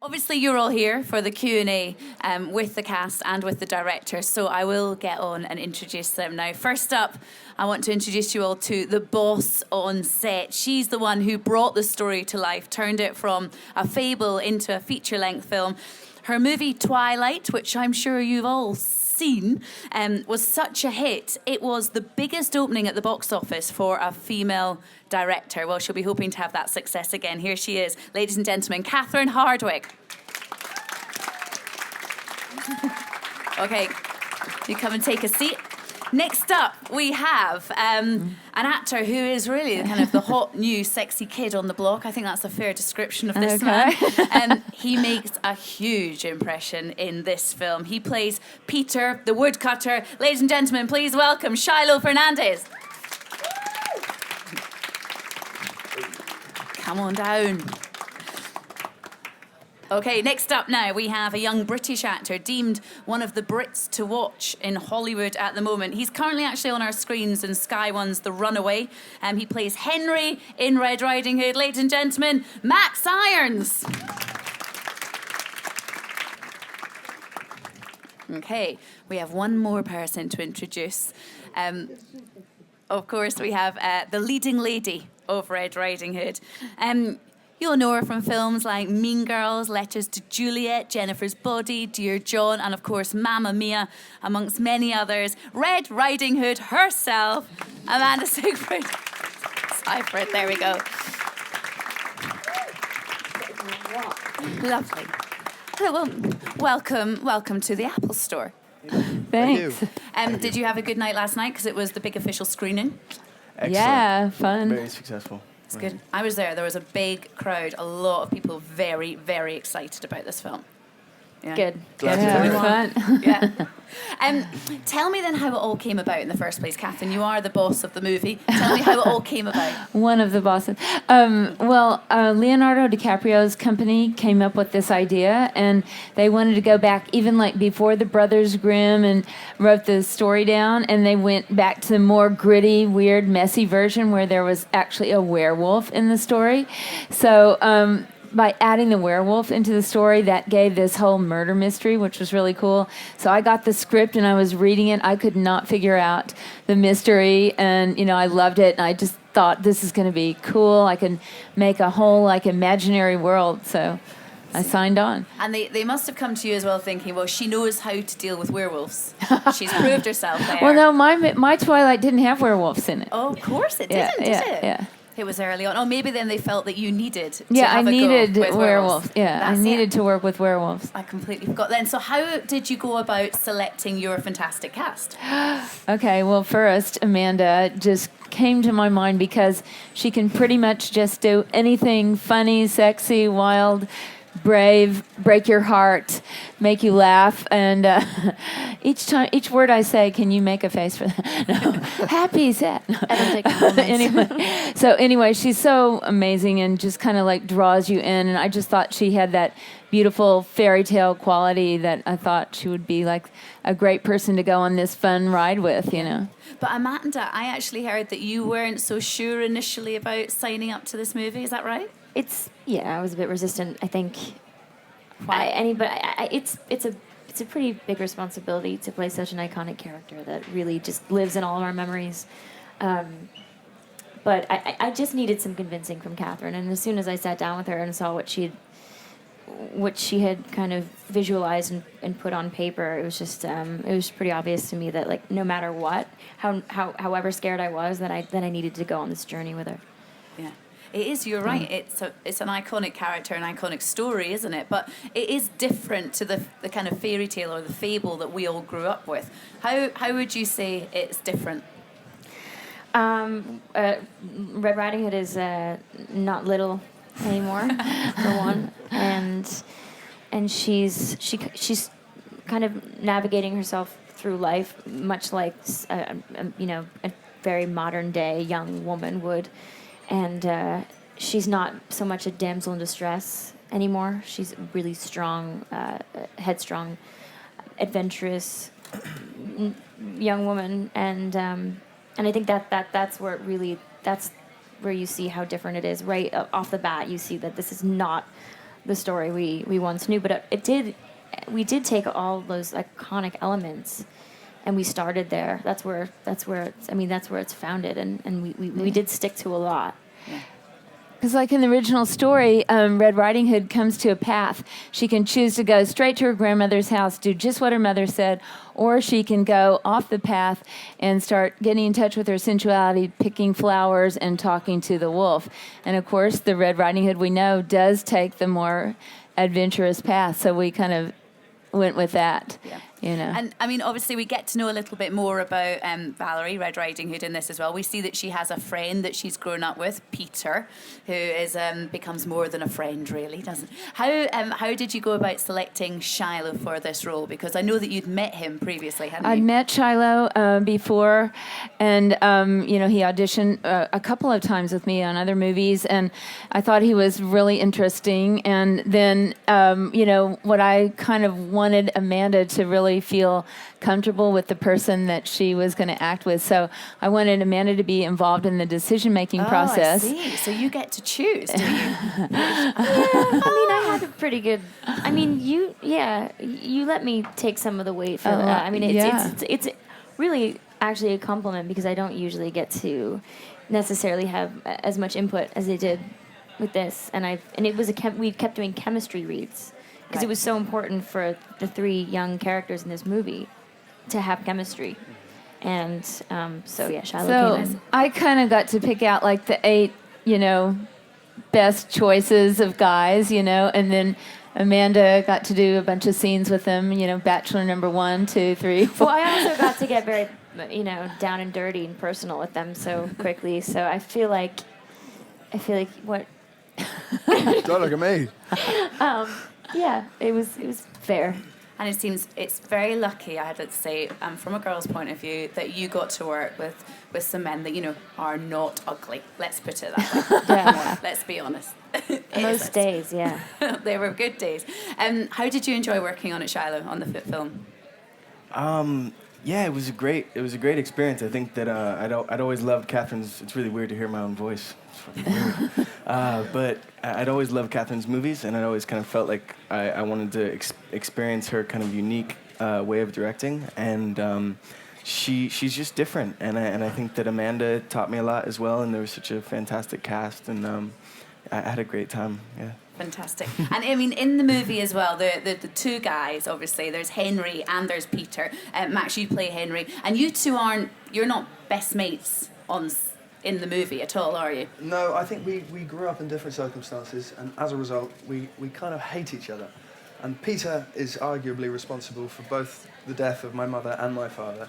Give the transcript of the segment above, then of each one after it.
Obviously, you're all here for the Q&A with the cast and with the director, so I will get on and introduce them now. First up, I want to introduce you all to the boss on set. She's the one who brought the story to life, turned it from a fable into a feature-length film. Her movie Twilight, which I'm sure you've all seen, was such a hit. It was the biggest opening at the box office for a female director. Well, she'll be hoping to have that success again. Here she is, ladies and gentlemen, Catherine Hardwicke. Okay, you come and take a seat. Next up, we have an actor who is really kind of the hot, new, sexy kid on the block. I think that's a fair description of this man. He makes a huge impression in this film. He plays Peter, the woodcutter. Ladies and gentlemen, please welcome Shiloh Fernandez. Come on down. Okay, next up now, we have a young British actor deemed one of the Brits to watch in Hollywood at the moment. He's currently actually on our screens in Sky One's The Runaway. He plays Henry in Red Riding Hood. Ladies and gentlemen, Max Irons. Okay, we have one more person to introduce. Of course, we have the leading lady of Red Riding Hood. You'll know her from films like Mean Girls, Letters to Juliet, Jennifer's Body, Dear John, and of course Mamma Mia, amongst many others. Red Riding Hood herself, Amanda Seyfried. Seyfried, there we go. Lovely. Well, welcome to the Apple Store. Thanks. Did you have a good night last night? Because it was the big official screening. Excellent. Yeah, fun. Very successful. It's good. I was there. There was a big crowd. A lot of people very, very excited about this film. Yeah. Good. Glad to Having hear fun. Yeah. Tell me then how it all came about in the first place, Catherine. You are the boss of the movie. Tell me how it all came about. One of the bosses. Leonardo DiCaprio's company came up with this idea, and they wanted to go back even like before the Brothers Grimm and wrote the story down, and they went back to the more gritty, weird, messy version where there was actually a werewolf in the story. So by adding the werewolf into the story, that gave this whole murder mystery, which was really cool. So I got the script and I was reading it. I could not figure out the mystery, and I loved it. And I just thought, this is going to be cool. I can make a whole imaginary world. So I signed on. And they must have come to you as well thinking, well, she knows how to deal with werewolves. She's proved herself there. Well, no, my Twilight didn't have werewolves in it. Oh, of course it didn't, did it? Yeah. It was early on. Oh, maybe then they felt that you needed to Yeah, have I a needed go with werewolves. Yeah, That's I needed it. to work with werewolves. I completely forgot then. So how did you go about selecting your fantastic cast? Okay, well, first, Amanda just came to my mind because she can pretty much just do anything funny, sexy, wild, brave, break your heart, make you laugh, and each word I say, can you make a face for that? No. Happy, sad. No. I don't take compliments. Anyway, she's so amazing and just kind of draws you in, and I just thought she had that beautiful fairy tale quality that I thought she would be a great person to go on this fun ride with, But Amanda, I actually heard that you weren't so sure initially about signing up to this movie. Is that right? I was a bit resistant. I think. Why? It's a pretty big responsibility to play such an iconic character that really just lives in all of our memories. But I just needed some convincing from Catherine, and as soon as I sat down with her and saw what she had kind of visualized and put on paper, it was just it was pretty obvious to me that no matter what, however scared I was, that I needed to go on this journey with her. Yeah. It is, you're right. It's an iconic character, an iconic story, isn't it? But it is different to the kind of fairy tale or the fable that we all grew up with. How would you say it's different? Red Riding Hood is not little anymore, for one, and she's kind of navigating herself through life, much like a very modern day young woman would. And she's not so much a damsel in distress anymore. She's a really strong, headstrong, adventurous young woman, and I think that's where you see how different it is. Right off the bat, you see that this is not the story we once knew, but we did take all those iconic elements, and we started there. That's where it's founded, and we did stick to a lot. Yeah. Because like in the original story, Red Riding Hood comes to a path. She can choose to go straight to her grandmother's house, do just what her mother said, or she can go off the path and start getting in touch with her sensuality, picking flowers and talking to the wolf. And of course, the Red Riding Hood, we know, does take the more adventurous path. So we kind of went with that. Yeah. You know. And I mean, obviously, we get to know a little bit more about Valerie, Red Riding Hood, in this as well. We see that she has a friend that she's grown up with, Peter, who is becomes more than a friend, really, doesn't? How did you go about selecting Shiloh for this role? Because I know that you'd met him previously, hadn't you? I'd met Shiloh before, and he auditioned a couple of times with me on other movies, and I thought he was really interesting. And then, what I kind of wanted Amanda to really feel comfortable with the person that she was going to act with. So I wanted Amanda to be involved in the decision-making process. I see. So you get to choose, do you? I had a pretty good. You let me take some of the weight for that. It's really actually a compliment, because I don't usually get to necessarily have as much input as they did with this, and it was we kept doing chemistry reads. Because it was so important for the three young characters in this movie to have chemistry. And Shiloh came in. I kind of got to pick out like the 8, best choices of guys, and then Amanda got to do a bunch of scenes with them, Bachelor number 1, 2, 3, 4. Well, I also got to get very, down and dirty and personal with them so quickly. So I feel like what... Don't look at me. Yeah, it was fair. And it seems it's very lucky, I'd like to say, from a girl's point of view, that you got to work with some men that, are not ugly. Let's put it that way. Yeah. Let's be honest. Most days, yeah. They were good days. How did you enjoy working on it, Shiloh, on the film? Yeah, it was a great experience. I think that I'd always loved Catherine's. It's really weird to hear my own voice. It's fucking weird. But I'd always loved Catherine's movies, and I'd always kind of felt like I wanted to experience her kind of unique way of directing. And she's just different, and I think that Amanda taught me a lot as well. And there was such a fantastic cast, and I had a great time. Yeah. Fantastic. And I mean, in the movie as well, the two guys, obviously, there's Henry and there's Peter. Max, you play Henry, and you two you're not best mates in the movie at all, are you? No, I think we grew up in different circumstances, and as a result, we kind of hate each other. And Peter is arguably responsible for both the death of my mother and my father.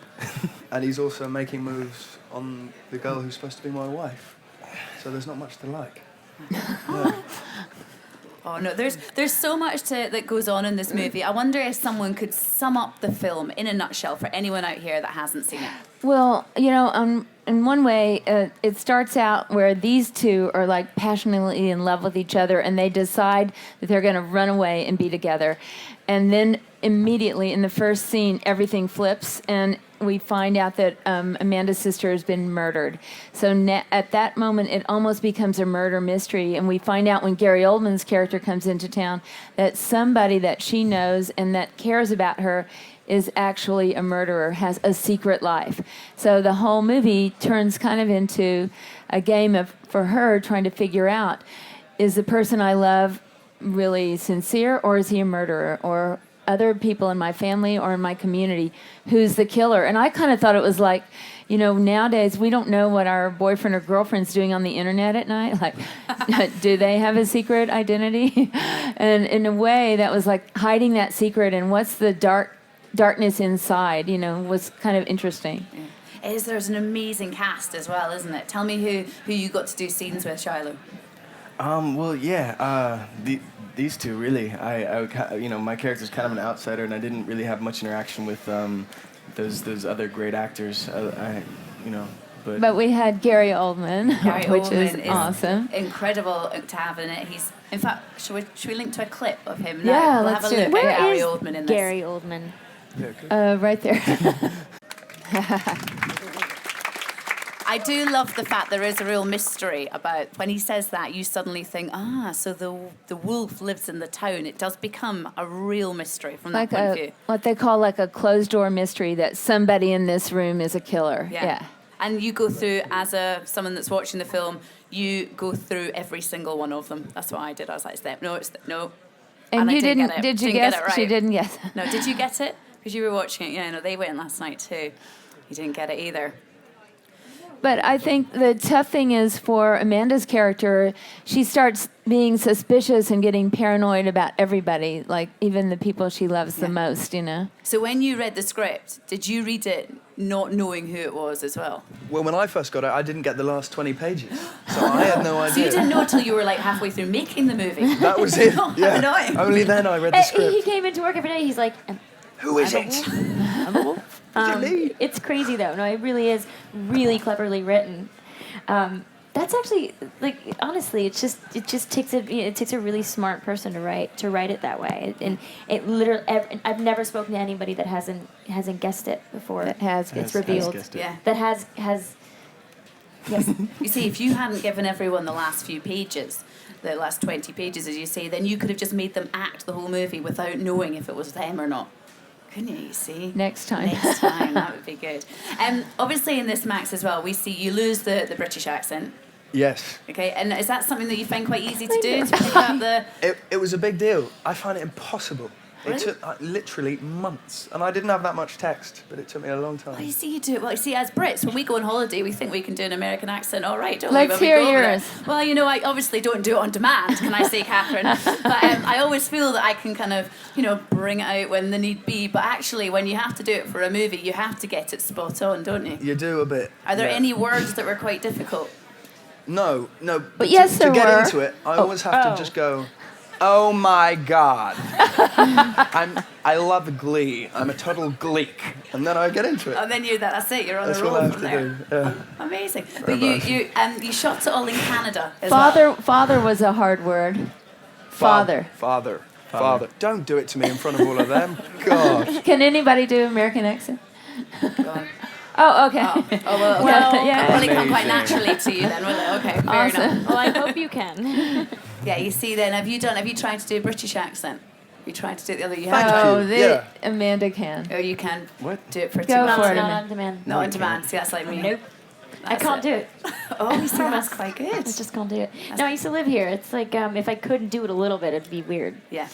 And he's also making moves on the girl who's supposed to be my wife. So there's not much to like. Yeah. Oh no, there's so much that goes on in this movie. I wonder if someone could sum up the film in a nutshell for anyone out here that hasn't seen it. Well, in one way, it starts out where these two are like passionately in love with each other, and they decide that they're going to run away and be together. And then immediately in the first scene, everything flips, and we find out that Amanda's sister has been murdered. So at that moment, it almost becomes a murder mystery. And we find out when Gary Oldman's character comes into town that somebody that she knows and that cares about her is actually a murderer, has a secret life. So the whole movie turns kind of into a game for her trying to figure out, is the person I love really sincere, or is he a murderer? Or other people in my family or in my community, who's the killer? And I kind of thought it was like, nowadays we don't know what our boyfriend or girlfriend's doing on the internet at night. Like, do they have a secret identity? And in a way, that was like hiding that secret, and what's the darkness inside, was kind of interesting. Yeah. There's an amazing cast as well, isn't it? Tell me who you got to do scenes with, Shiloh. Well, yeah. These two, really. My character's kind of an outsider, and I didn't really have much interaction with those other great actors. But we had Gary Oldman, which Oldman is awesome. Incredible to have in it. In fact, should we link to a clip of him now? Yeah, we'll let's have a do look it. at Where Gary is Oldman in this. Gary Oldman? I do love the fact there is a real mystery about when he says that, you suddenly think, so the wolf lives in the town. It does become a real mystery from that point of view. What they call like a closed door mystery that somebody in this room is a killer. Yeah. And you go through, as someone that's watching the film, you go through every single one of them. That's what I did. I was like, no. And I you didn't didn't, get it. did you Didn't guess? get it right. She didn't guess. No, did you get it? Because you were watching it. Yeah, no, they went last night too. You didn't get it either. But I think the tough thing is for Amanda's character, she starts being suspicious and getting paranoid about everybody, like even the people she loves the most, you know? So when you read the script, did you read it not knowing who it was as well? Well, when I first got it, I didn't get the last 20 pages. So I had no idea. So you didn't know until you were like halfway through making the movie? That was it. How Yeah. annoying. Only then I read the script. He came into work every day. He's like, Who is it? I'm a wolf. It's crazy though. No, it really is really cleverly written. That's actually like honestly, it just takes a really smart person to write it that way. And it literally, I've never spoken to anybody that hasn't guessed it before. That has it's revealed. Yeah. That has. Yes. You see, if you hadn't given everyone the last few pages, the last 20 pages, as you say, then you could have just made them act the whole movie without knowing if it was them or not. Couldn't you see? Next time. Next time, that would be good. Obviously, in this, Max, as well, we see you lose the British accent. Yes. Okay, and is that something that you find quite easy to do, to pick up the... It was a big deal. I find it impossible. Really? It took literally months. And I didn't have that much text, but it took me a long time. Oh, you see, you do it. Well, you see, as Brits, when we go on holiday, we think we can do an American accent all right, don't Let's we? hear When we go over yours. there? Well, you know, I obviously don't do it on demand, can I say, Catherine? But I always feel that I can kind of, bring it out when the need be. But actually, when you have to do it for a movie, you have to get it spot on, don't you? You do a bit. Are there yeah. any words that were quite difficult? No. But yes, to there get were. into it, I always have to just go, oh my God. I love Glee. I'm a total gleek. And then I get into it. And then that's it. You're on That's a roll what I have from to there. do. Yeah. Amazing. But you shot it all in Canada as well. Father was a hard word. Father. Father. Don't do it to me in front of all of them. God. Can anybody do American accent? Go on. Oh, okay. Well, yeah. it'll probably come quite Amazing. naturally to you then, will it? Okay, fair Awesome. enough. Well, I hope you can. Yeah, you see then, have you tried to do a British accent? Have you tried to do it the other? You Thank have. you. Yeah. Amanda can. Or you can What? do it pretty Go well. for it. Not on demand. Not on demand. See, that's like me. Nope. I That's can't do it. Oh, you see, that's quite good. I just can't do it. No, I used to live here. It's like if I couldn't do it a little bit, it'd be weird. Yeah.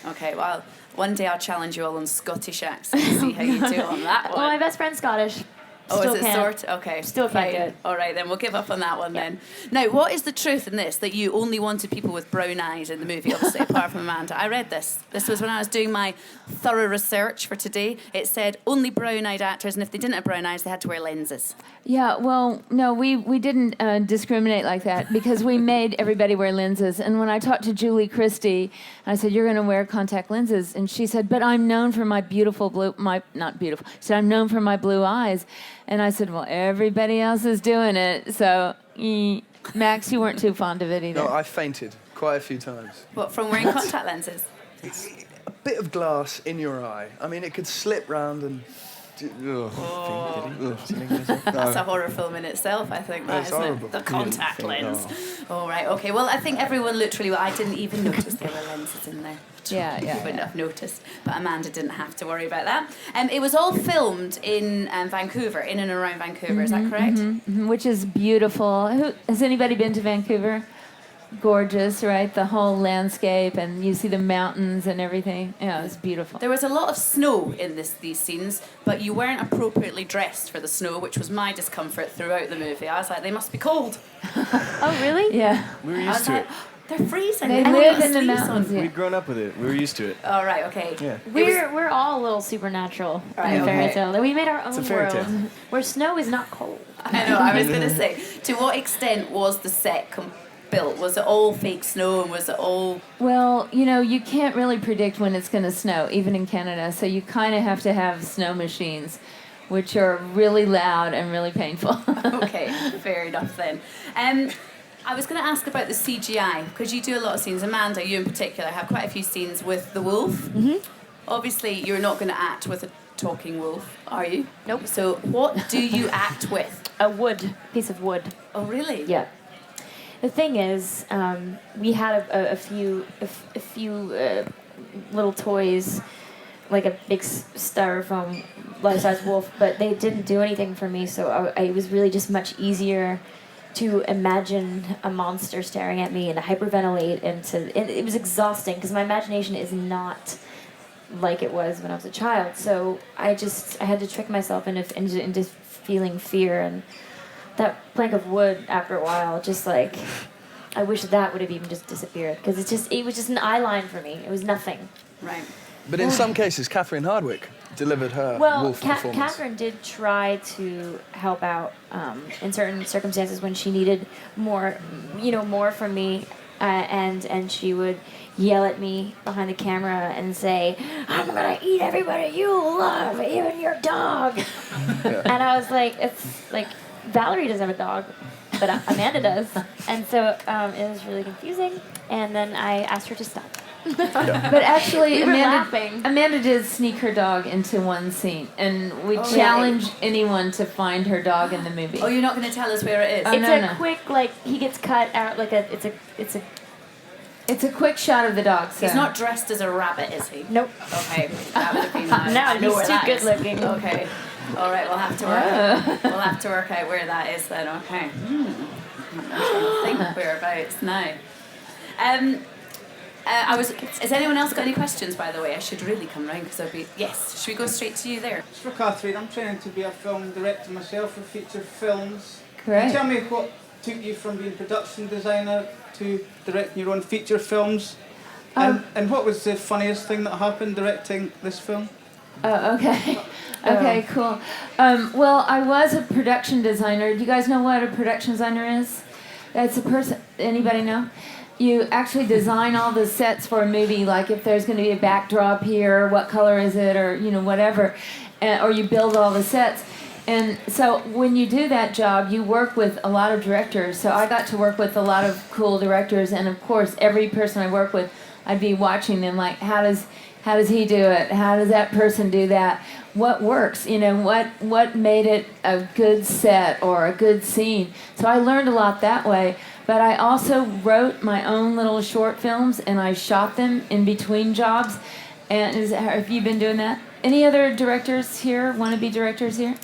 Okay, well, one day I'll challenge you all on Scottish accent and see how you do on that one. Well, my best friend's Scottish. Oh, Still is it can't. sort? Okay. Still can't fine. do it. All right, then we'll give up on that one then. Now, what is the truth in this, that you only wanted people with brown eyes in the movie, obviously, apart from Amanda? I read this. This was when I was doing my thorough research for today. It said only brown-eyed actors, and if they didn't have brown eyes, they had to wear lenses. Yeah, well, no, we didn't discriminate like that because we made everybody wear lenses. And when I talked to Julie Christie, I said, you're going to wear contact lenses. And she said, but I'm known for my not beautiful. She said, I'm known for my blue eyes. And I said, well, everybody else is doing it. So, Max, you weren't too fond of it either. No, I fainted quite a few times. What, from wearing contact lenses? A bit of glass in your eye. I mean, it could slip round and... That's a horror film in itself, I think, that, It's isn't horrible. it? The contact lens. All right, okay. Well, I think everyone looked really well. I didn't even notice there were lenses in there. Yeah. You wouldn't have noticed, but Amanda didn't have to worry about that. It was all filmed in Vancouver, in and around Vancouver. Is that correct? Which is beautiful. Has anybody been to Vancouver? Gorgeous, right? The whole landscape, and you see the mountains and everything. Yeah, it's beautiful. There was a lot of snow in these scenes, but you weren't appropriately dressed for the snow, which was my discomfort throughout the movie. I was like, they must be cold. Oh, really? Yeah. We were I was used to like, it. they're freezing. They They live have in the sleeves on. mountains. Yeah. We'd grown up with it. We were used to it. Oh, right, okay. Yeah. We're all a little supernatural Right, in a fairy okay. tale. We made our own a fairy world tale. where snow is not cold. I know, I was going to say, to what extent was the set built? Was it all fake snow, and was it all... Well, you can't really predict when it's going to snow, even in Canada. So you kind of have to have snow machines, which are really loud and really painful. Okay, fair enough then. I was going to ask about the CGI, because you do a lot of scenes. Amanda, you in particular, have quite a few scenes with the wolf. Mm-hmm. Obviously, you're not going to act with a talking wolf, are you? Nope. So what do you act with? A piece of wood. Oh, really? Yeah. The thing is, we had a few little toys, like a big styrofoam life-size wolf, but they didn't do anything for me. So it was really just much easier to imagine a monster staring at me and hyperventilate, and it was exhausting because my imagination is not like it was when I was a child. So I had to trick myself into feeling fear, and that plank of wood after a while, just like, I wish that would have even just disappeared because it was just an eye line for me. It was nothing. Right. But in some cases, Catherine Hardwicke delivered her Well, wolf performance. Catherine did try to help out in certain circumstances when she needed more from me, and she would yell at me behind the camera and say, "I'm gonna eat everybody you love, even your dog." And I was like, it's like Valerie doesn't have a dog, but Amanda does, and so it was really confusing. And then I asked her to stop. But actually, We were laughing. Amanda did sneak her dog into one scene, and we challenge anyone to find her dog in the movie. Oh, you're not going to tell us where it is? It's quick, like, he gets cut out, like It's a quick shot of the dog. So. He's not dressed as a rabbit, is he? Nope. Okay, that would have been nice. No, I know he's where too that good is. looking. Okay. All right, we'll have to work out where that is then. Okay. I'm trying to think whereabouts now. Has anyone else got any questions, by the way? I should really come round because yes. Should we go straight to you there? For Catherine, I'm training to be a film director myself for feature films. Great. Can you tell me what took you from being production designer to directing your own feature films? And what was the funniest thing that happened directing this film? Oh, okay. Okay, cool. Well, I was a production designer. Do you guys know what a production designer is? That's a person. Anybody know? You actually design all the sets for a movie, like if there's going to be a backdrop here, what color is it, or whatever, or you build all the sets. And so when you do that job, you work with a lot of directors. So I got to work with a lot of cool directors, and of course, every person I work with, I'd be watching them like, how does he do it? How does that person do that? What works? What made it a good set or a good scene? So I learned a lot that way. But I also wrote my own little short films, and I shot them in between jobs. And have you been doing that? Any other directors here? Wannabe directors here?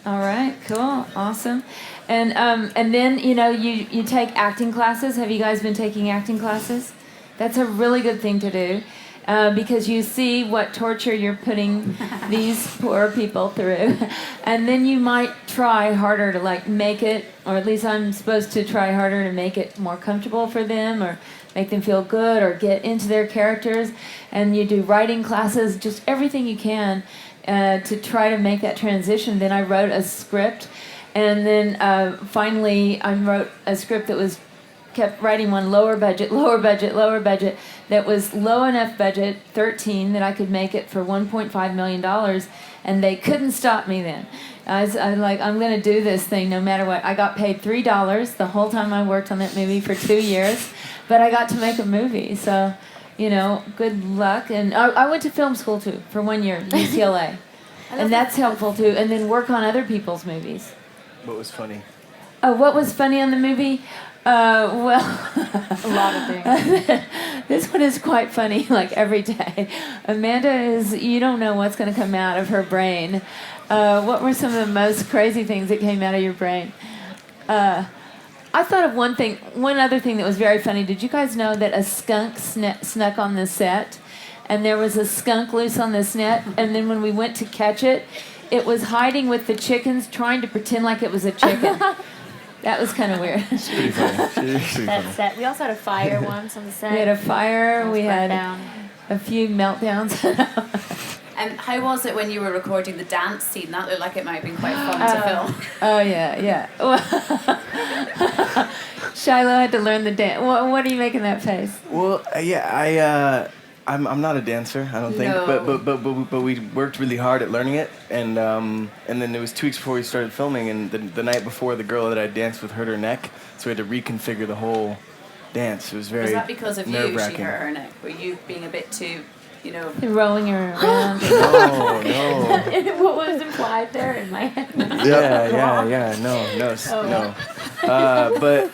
All right, cool, awesome. And then you take acting classes. Have you guys been taking acting classes? That's a really good thing to do. Because you see what torture you're putting these poor people through. And then you might try harder to make it, or at least I'm supposed to try harder to make it more comfortable for them, or make them feel good, or get into their characters. And you do writing classes, just everything you can to try to make that transition. Then I wrote a script, and then finally I wrote a script that kept writing one lower budget, that was low enough budget, 13, that I could make it for $1.5 million, and they couldn't stop me then. I'm like, I'm going to do this thing no matter what. I got paid $3 the whole time I worked on that movie for 2 years, but I got to make a movie, so, good luck. And I went to film school, too, for 1 year, UCLA, and that's helpful, too, and then work on other people's movies. What was funny? Oh, what was funny on the movie? Well, A lot of things. This one is quite funny, like every day. Amanda you don't know what's going to come out of her brain. What were some of the most crazy things that came out of your brain? I thought of one other thing that was very funny. Did you guys know that a skunk snuck on the set? And there was a skunk loose on this net, and then when we went to catch it, it was hiding with the chickens, trying to pretend like it was a chicken. That was kind of weird. Pretty funny. That set. We also had a fire once on the set. We had a fire. We had down. a few meltdowns. And how was it when you were recording the dance scene? That looked like it might have been quite fun to film. Oh, yeah. Shiloh had to learn the dance. What are you making that face? Well, I'm not a dancer, I don't think, No. but we worked really hard at learning it, and then it was 2 weeks before we started filming, and the night before, the girl that I danced with hurt her neck, so we had to reconfigure the whole dance. It was very Was that because of you she nerve-wracking. hurt her neck? Were you being a bit too you know. Throwing her around. No. What was implied there in my head? Yeah. No. But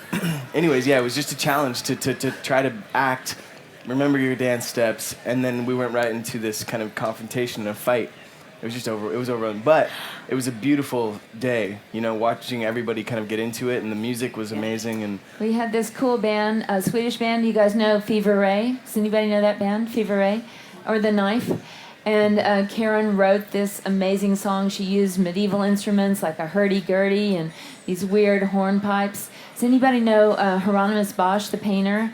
anyways, yeah, it was just a challenge to try to act, remember your dance steps, and then we went right into this kind of confrontation and a fight. It was just over. It was overrun, but it was a beautiful day. You know, watching everybody kind of get into it, and the music was amazing. And We had this cool band, a Swedish band. You guys know Fever Ray? Does anybody know that band, Fever Ray? Or The Knife? And Karen wrote this amazing song. She used medieval instruments like a hurdy-gurdy and these weird hornpipes. Does anybody know Hieronymus Bosch, the painter?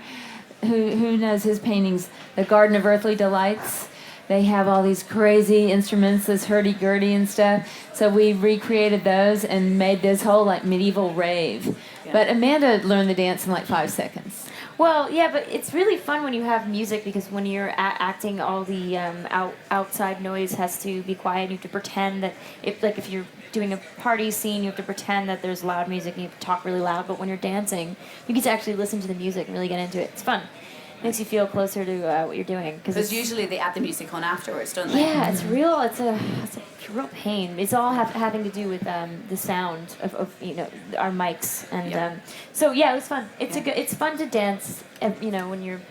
Who knows his paintings? The Garden of Earthly Delights. They have all these crazy instruments, this hurdy-gurdy and stuff. So we recreated those and made this whole like medieval rave. Yeah. But Amanda learned the dance in like 5 seconds. Well, yeah, but it's really fun when you have music because when you're acting, all the outside noise has to be quiet. You have to pretend that if you're doing a party scene, you have to pretend that there's loud music and you have to talk really loud. But when you're dancing, you get to actually listen to the music and really get into it. It's fun. Makes you feel closer to what you're doing. Because usually they add the music on afterwards, don't they? Yeah, it's real. It's a real pain. It's all having to do with the sound of our mics and so yeah, it was fun. It's fun to dance. When you're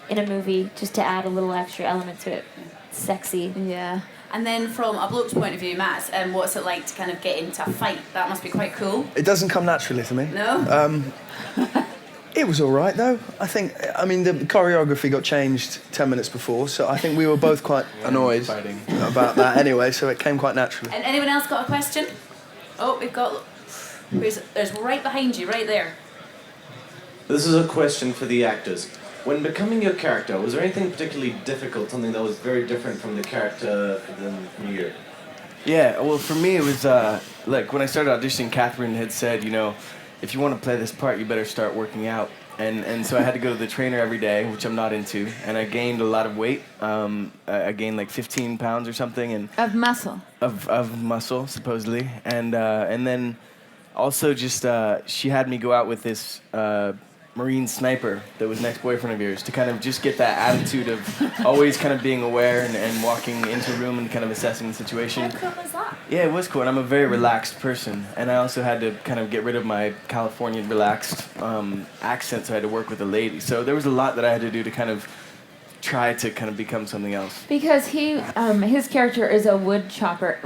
in a movie, just to add a little extra element to it. It's sexy. Yeah. And then from a bloke's point of view, Matt, what's it like to kind of get into a fight? That must be quite cool. It doesn't come naturally to me. No? It was all right, though. I mean, the choreography got changed 10 minutes before, so I think we were both quite annoyed about that anyway, so it came quite naturally. And anyone else got a question? Oh, we've got... There's right behind you, right there. This is a question for the actors. When becoming your character, was there anything particularly difficult, something that was very different from the character from you? yeah, well, for me, it was like when I started auditioning, Catherine had said, if you want to play this part, you better start working out. And so I had to go to the trainer every day, which I'm not into, and I gained a lot of weight. I gained like 15 pounds or something, and Of muscle. of muscle supposedly, and then also just she had me go out with this Marine sniper that was an ex-boyfriend of yours to kind of just get that attitude of always kind of being aware and walking into a room and kind of assessing the situation. How cool was that? Yeah, it was cool, and I'm a very relaxed person, and I also had to kind of get rid of my Californian relaxed accent, so I had to work with a lady. So there was a lot that I had to do to kind of try to kind of become something else. Because his character is a woodcutter,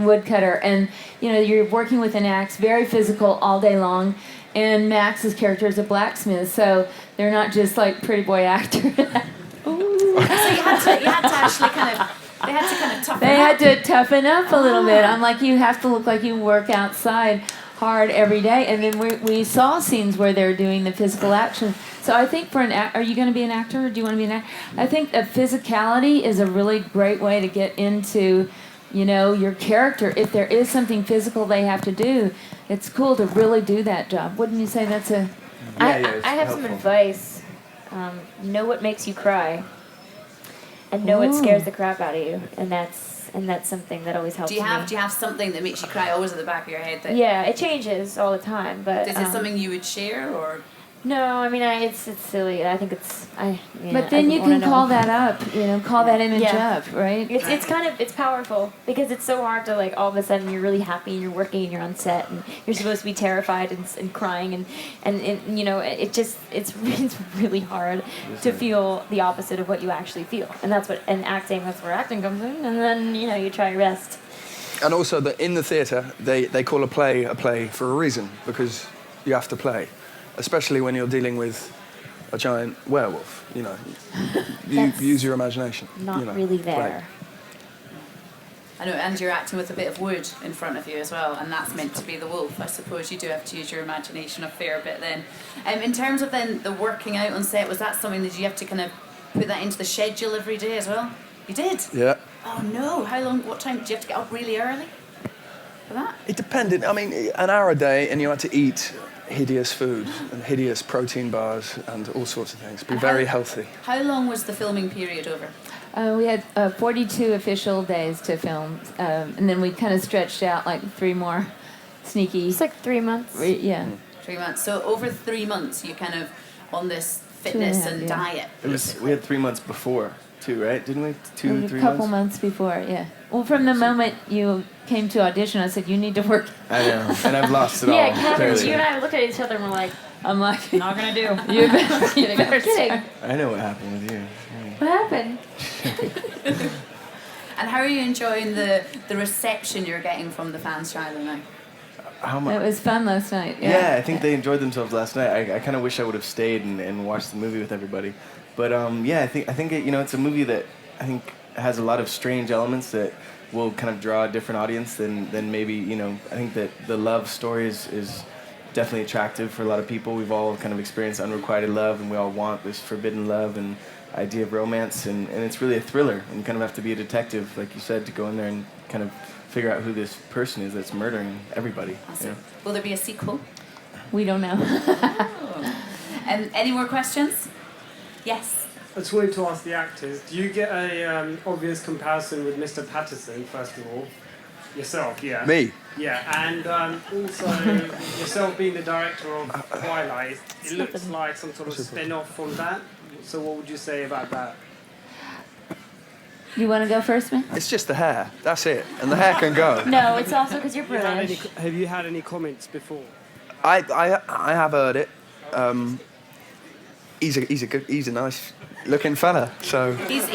and you're working with an axe, very physical all day long. And Max's character is a blacksmith, so they're not just like pretty boy actor. So you had to actually kind of... They had to kind of toughen They up. had to toughen up a little bit. I'm like, you have to look like you work outside hard every day. And then we saw scenes where they're doing the physical action. So I think for are you going to be an actor, or do you want to be an actor? I think that physicality is a really great way to get into, your character. If there is something physical they have to do, it's cool to really do that job. Wouldn't you say that's a... I have some advice. Know what makes you cry, and know what scares the crap out of you, and that's something that always helps Do you me. have something that makes you cry always at the back of your head? Yeah, it changes all the time, but Is it something you would share, or... No, I mean, it's silly. I think But then you can call that up, call that image up, right? It's powerful because it's so hard to like all of a sudden you're really happy and you're working and you're on set and you're supposed to be terrified and crying and it's really hard to feel the opposite of what you actually feel, and that's where acting comes in, and then you try your best. And also, in the theatre, they call a play for a reason, because you have to play. Especially when you're dealing with a giant werewolf, you use your imagination. Not really there. Play. I know, and you're acting with a bit of wood in front of you as well, and that's meant to be the wolf. I suppose you do have to use your imagination a fair bit then. In terms of then the working out on set, was that something that you have to kind of put that into the schedule every day as well? You did? Yeah. Oh no, what time, do you have to get up really early for that? It depended. I mean, an hour a day, and you had to eat hideous food and hideous protein bars and all sorts of things. Be very healthy. How long was the filming period over? We had 42 official days to film, and then we kind of stretched out like 3 more sneaky. It's like 3 months. Yeah. 3 months. So over 3 months, you kind of on this fitness and diet. We had 3 months before. 2, right? Didn't we? 2, 3 A couple months? months before, yeah. Well, from the moment you came to audition, I said, you need to work. I know, and I've lost it all. Yeah, Catherine, clearly. you and I looked at each other and we're like, I'm like, not gonna do. you better Kidding. I know what happened with you. What happened? And how are you enjoying the reception you're getting from the fans, Shiloh, now? How much? It was fun last night. Yeah, I think they enjoyed themselves last night. I kind of wish I would have stayed and watched the movie with everybody. But yeah, I think it, it's a movie that I think has a lot of strange elements that will kind of draw a different audience than maybe, I think that the love story is definitely attractive for a lot of people. We've all kind of experienced unrequited love, and we all want this forbidden love and idea of romance, and it's really a thriller, and you kind of have to be a detective, like you said, to go in there and kind of figure out who this person is that's murdering everybody. Awesome. Will there be a sequel? We don't know. And any more questions? Yes. I just wanted to ask the actors, do you get a obvious comparison with Mr. Patterson, first of all? Yourself, yeah. Me? Yeah, and also yourself being the director of Twilight, it looks like some sort of spin-off from that. So what would you say about that? You want to go first, man? It's just the hair. That's it. And the hair can go. No, it's also because you're British. Have you had any comments before? I have heard it. He's a nice looking fella. So He's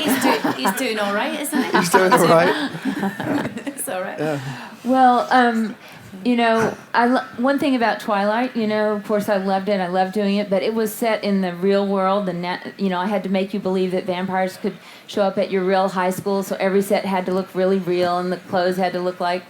doing all right, isn't he? he's doing all right. It's all right. Yeah. Well, one thing about Twilight, of course I loved it. I loved doing it, but it was set in the real world, and I had to make you believe that vampires could show up at your real high school, so every set had to look really real, and the clothes had to look like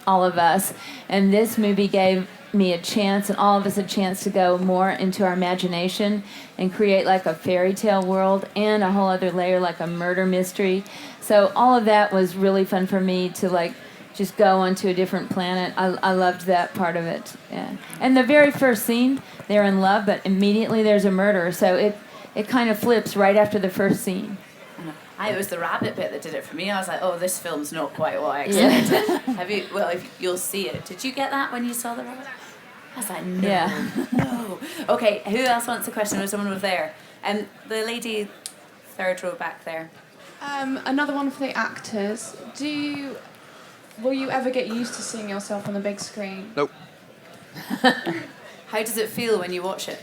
all of us. And this movie gave me a chance, and all of us a chance to go more into our imagination and create like a fairy tale world and a whole other layer, like a murder mystery. So all of that was really fun for me to just go onto a different planet. I loved that part of it. Yeah. And the very first scene, they're in love, but immediately there's a murder. So it kind of flips right after the first scene. It was the rabbit bit that did it for me. I was like, oh, this film's not quite what I expected. Yeah. If you'll see it. Did you get that when you saw the rabbit? I was like, no, Yeah. no. Okay, who else wants a question? Was someone over there? And the lady, third row back there. Another one for the actors. Will you ever get used to seeing yourself on the big screen? Nope. How does it feel when you watch it?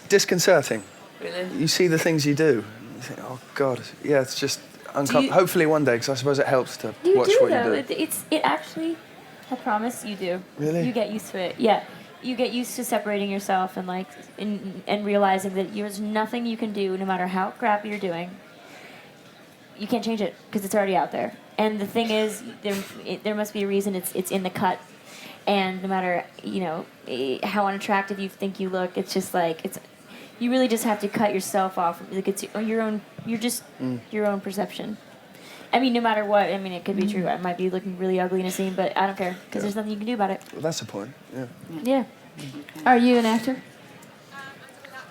Disconcerting. Really? You see the things you do. You think, oh God, yeah, it's just uncomfortable. Hopefully one day, because I suppose it helps to watch what you do. It actually, I promise you do. Really? You get used to it. Yeah. You get used to separating yourself and realizing that there's nothing you can do, no matter how crappy you're doing. You can't change it because it's already out there. And the thing is, there must be a reason it's in the cut. And no matter how unattractive you think you look, it's just you really just have to cut yourself off. It's your own. You're just your own perception. I mean, no matter what. I mean, it could be true. I might be looking really ugly in a scene, but I don't care because there's nothing you can do about it. Well, that's the point. Yeah. Yeah. Are you an actor?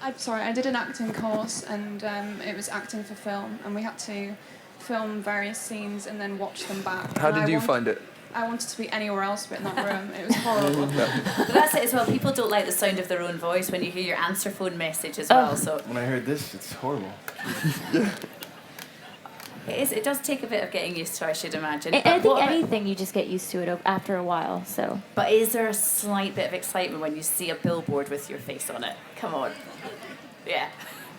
I'm sorry, I did an acting course, and it was acting for film, and we had to film various scenes and then watch them back. How did you find it? I wanted to be anywhere else but in that room. It was horrible. But that's it as well. People don't like the sound of their own voice when you hear your answer phone message as well. So When I heard this, it's horrible. it does take a bit of getting used to, I should imagine. I But think what about- anything you just get used to it after a while. So. But is there a slight bit of excitement when you see a billboard with your face on it? Come on. Yeah.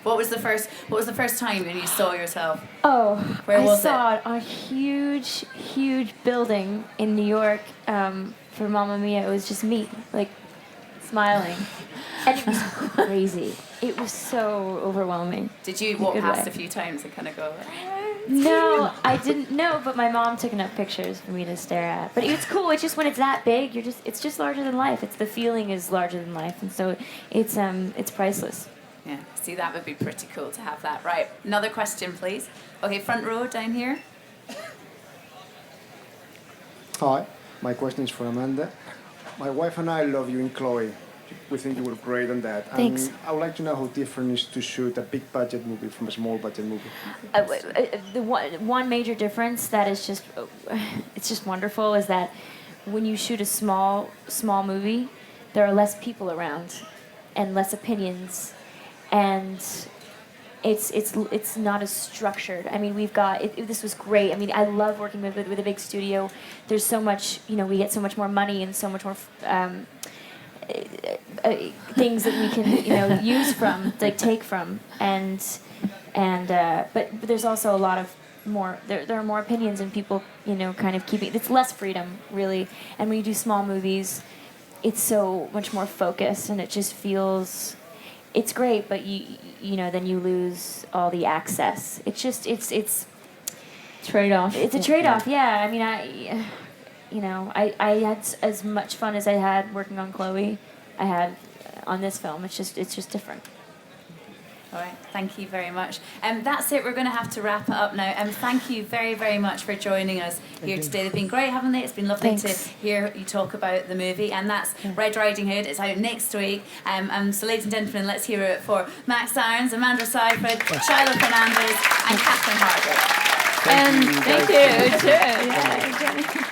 What was the first time when you saw yourself? Oh, Where I was saw it on a huge building in New York for Mamma Mia. It was just me, smiling. And it was crazy. It was so overwhelming. Did you walk Good past way. a few times and kind of go, No, I didn't know, but my mom took enough pictures for me to stare at. But it's cool. It's just when it's that big, it's just larger than life. It's the feeling is larger than life, and so it's priceless. yeah, see, that would be pretty cool to have that. Right, another question, please. Okay, front row down here. Hi, my question is for Amanda. My wife and I love you in Chloe. We think you were great on that. Thanks. And I would like to know how different it is to shoot a big budget movie from a small budget movie. The one major difference that is just it's just wonderful is that when you shoot a small movie, there are less people around and less opinions, and it's not as structured. I mean, we've got this was great. I mean, I love working with a big studio. There's so much, we get so much more money and so much more things that we can use from, like take from, and but there's also a lot of more. There are more opinions and people kind of keeping. It's less freedom really, and when you do small movies, it's so much more focused, and it just feels. It's great, but then you lose all the access. It's just it's trade-off. It's a trade-off. Yeah, I mean I had as much fun as I had working on Chloe. I had on this film. It's just different. All right, thank you very much. That's it. We're going to have to wrap it up now. Thank you very, very much for joining us here today. They've been great, haven't they? It's been lovely to hear you talk about the movie. And that's Red Riding Hood. It's out next week. So, ladies and gentlemen, let's hear it for Max Irons, Amanda Seyfried, Shiloh Fernandez, and Catherine Hardwicke. Thank you. Too. Yeah.